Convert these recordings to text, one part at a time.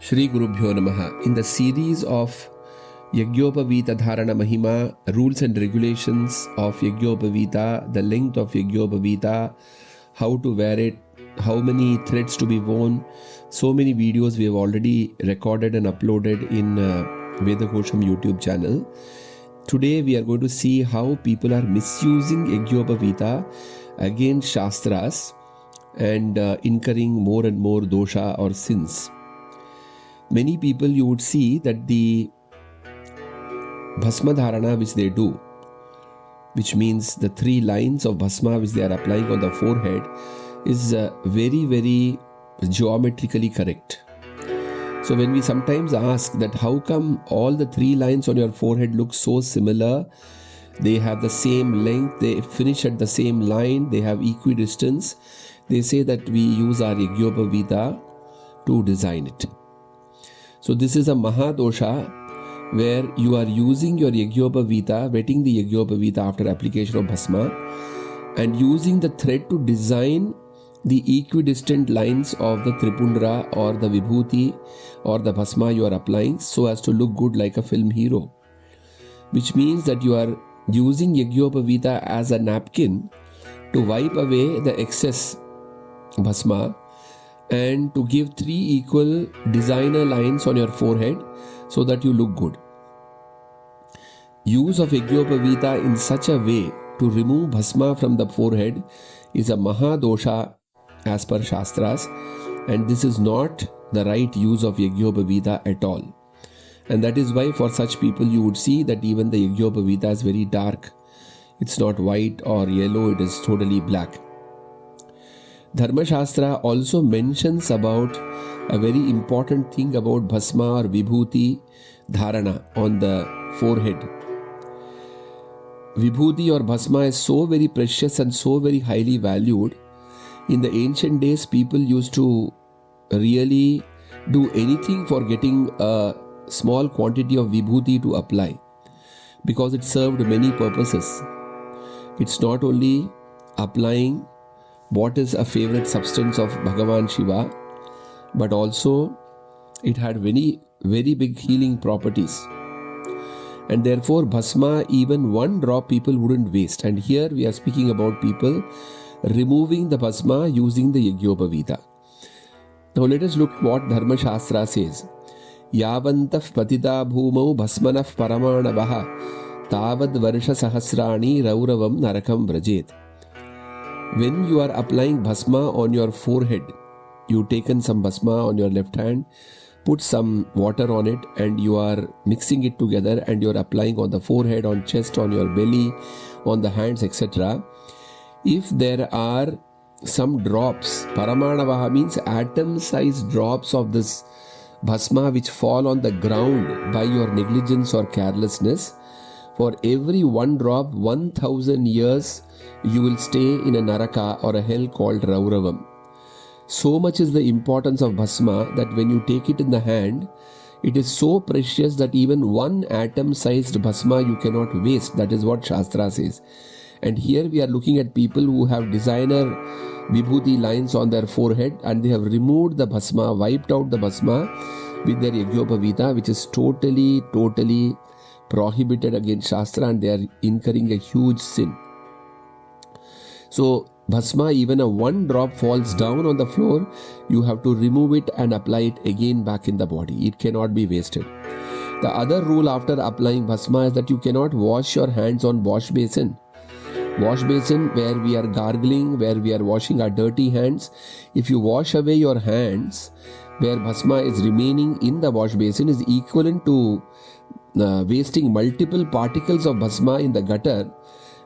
Shri Gurubhyo Namaha. In the series of Yagnopaveetam Dharana Mahima, rules and regulations of Yagnopaveetam, the length of Yagnopaveetam, how to wear it, how many threads to be worn, so many videos we have already recorded and uploaded in Veda Ghosham YouTube channel. Today we are going to see how people are misusing Yagnopaveetam against Shastras and incurring more and more dosha or sins. Many people, you would see that the Bhasma Dharana which they do, which means the 3 lines of Bhasma which they are applying on the forehead, is very, very geometrically correct. So when we sometimes ask that how come all the 3 lines on your forehead look so similar, they have the same length, they finish at the same line, they have equidistance, they say that we use our Yagnopaveetam to design it. So this is a Mahadosha where you are using your Yagnopaveetam, wetting the Yagnopaveetam after application of Bhasma and using the thread to design the equidistant lines of the Tripundra or the Vibhuti or the Bhasma you are applying so as to look good like a film hero. Which means that you are using Yagnopaveetam as a napkin to wipe away the excess Bhasma and to give 3 equal designer lines on your forehead so that you look good. Use of Yagnopaveetam in such a way to remove Bhasma from the forehead is a Mahadosha as per Shastras, and this is not the right use of Yagnopaveetam at all. And that is why for such people you would see that even the Yagnopaveetam is very dark. It's not white or yellow, it is totally black. Dharma Shastra also mentions about a very important thing about Bhasma or Vibhuti Dharana on the forehead. Vibhuti or Bhasma is so very precious and so very highly valued. In the ancient days, people used to really do anything for getting a small quantity of Vibhuti to apply because it served many purposes. It's not only applying what is a favorite substance of Bhagavan Shiva, but also it had very, very big healing properties. And therefore, Bhasma, even 1 drop people wouldn't waste. And here we are speaking about people removing the Bhasma using the Yagnopaveetam. Now let us look what Dharma Shastra says. Yavantaf patita bhumau bhasmanaf paramanavaha tavad varsha sahasrani rauravam narakam vrajet. When you are applying Bhasma on your forehead, you've taken some Bhasma on your left hand, put some water on it and you are mixing it together and you are applying on the forehead, on chest, on your belly, on the hands, etc. If there are some drops, Paramanavaha means atom-sized drops of this Bhasma which fall on the ground by your negligence or carelessness, for every 1 drop, 1000 years you will stay in a Naraka or a hell called Rauravam. So much is the importance of Bhasma that when you take it in the hand, it is so precious that even 1 atom-sized Bhasma you cannot waste. That is what Shastra says. And here we are looking at people who have designer Vibhuti lines on their forehead and they have removed the Bhasma, wiped out the Bhasma with their Yagnopaveetam, which is totally prohibited against Shastra, and they are incurring a huge sin. So Bhasma, even a 1 drop falls down on the floor, you have to remove it and apply it again back in the body. It cannot be wasted. The other rule after applying Bhasma is that you cannot wash your hands on wash basin. Wash basin where we are gargling, where we are washing our dirty hands. If you wash away your hands, where Bhasma is remaining in the wash basin is equivalent to wasting multiple particles of Bhasma in the gutter,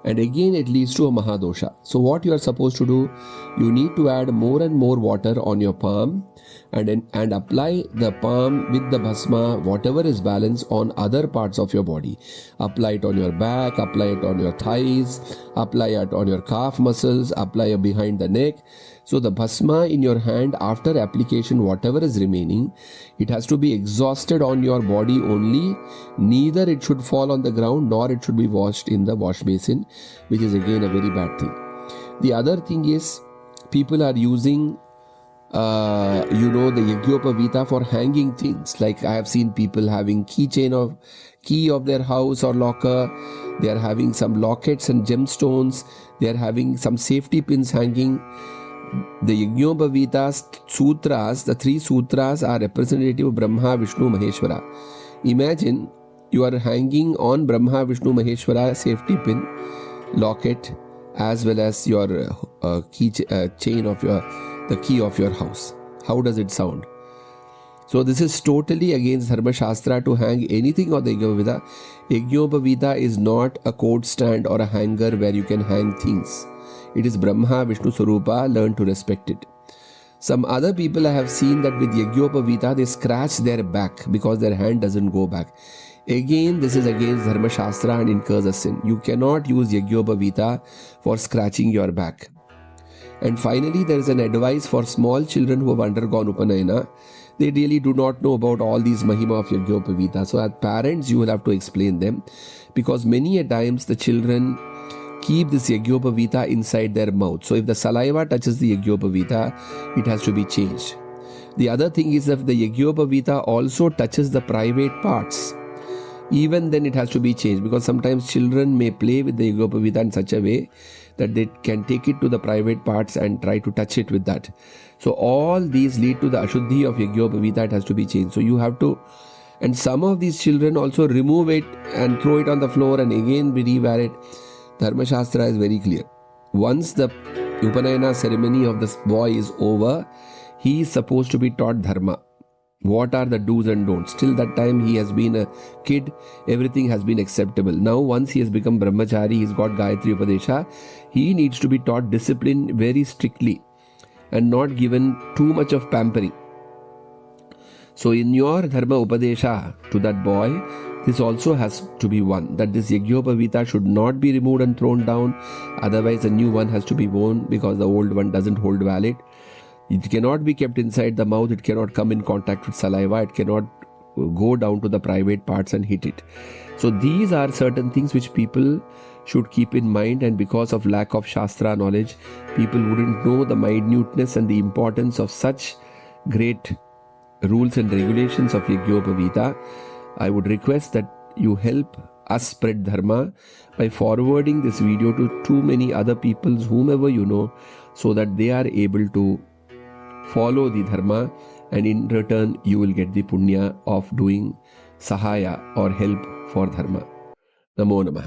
and again it leads to a Mahadosha. So what you are supposed to do, you need to add more and more water on your palm and apply the palm with the Bhasma, whatever is balanced, on other parts of your body. Apply it on your back, apply it on your thighs, apply it on your calf muscles, apply it behind the neck. So the Bhasma in your hand after application, whatever is remaining, it has to be exhausted on your body only. Neither it should fall on the ground nor it should be washed in the wash basin, which is again a very bad thing. The other thing is people are using the Yagnopaveetam for hanging things. Like I have seen people having key of their house or locker. They are having some lockets and gemstones. They are having some safety pins hanging. The Yagnopaveetam sutras, the 3 sutras are representative of Brahma, Vishnu, Maheshwara. Imagine you are hanging on Brahma, Vishnu, Maheshwara safety pin, locket, as well as your chain of the key of your house. How does it sound? So this is totally against Dharma Shastra to hang anything on the Yagnopaveetam. Yagnopaveetam is not a coat stand or a hanger where you can hang things. It is Brahma, Vishnu Sarupa. Learn to respect it. Some other people I have seen that with Yagnopaveetam they scratch their back because their hand doesn't go back. Again, this is against Dharma Shastra and incurs a sin. You cannot use Yagnopaveetam for scratching your back. And finally, there is an advice for small children who have undergone Upanayana. They really do not know about all these Mahima of Yagnopaveetam. So as parents, you will have to explain them, because many a times the children keep this Yagnopaveetam inside their mouth. So if the saliva touches the Yagnopaveetam, it has to be changed. The other thing is, if the Yagnopaveetam also touches the private parts, even then it has to be changed, because sometimes children may play with the Yagnopaveetam in such a way that they can take it to the private parts and try to touch it with that. So all these lead to the Ashuddhi of Yagnopaveetam. It has to be changed. So you have to, and some of these children also remove it and throw it on the floor and again rewear it. Dharma Shastra is very clear. Once the Upanayana ceremony of this boy is over, he is supposed to be taught Dharma. What are the do's and don'ts? Till that time he has been a kid, everything has been acceptable. Now once he has become Brahmachari, he's got Gayatri Upadesha, he needs to be taught discipline very strictly and not given too much of pampering. So in your Dharma Upadesha to that boy, this also has to be one, that this Yagnopaveetam should not be removed and thrown down. Otherwise a new one has to be worn, because the old one doesn't hold valid. It cannot be kept inside the mouth. It cannot come in contact with saliva. It cannot go down to the private parts and hit it. So these are certain things which people should keep in mind, and because of lack of Shastra knowledge, people wouldn't know the minuteness and the importance of such great rules and regulations of Yagnopaveetam. I would request that you help us spread Dharma by forwarding this video to too many other people, whomever you know, so that they are able to follow the Dharma, and in return you will get the punya of doing sahaya or help for Dharma. Namo Namaha.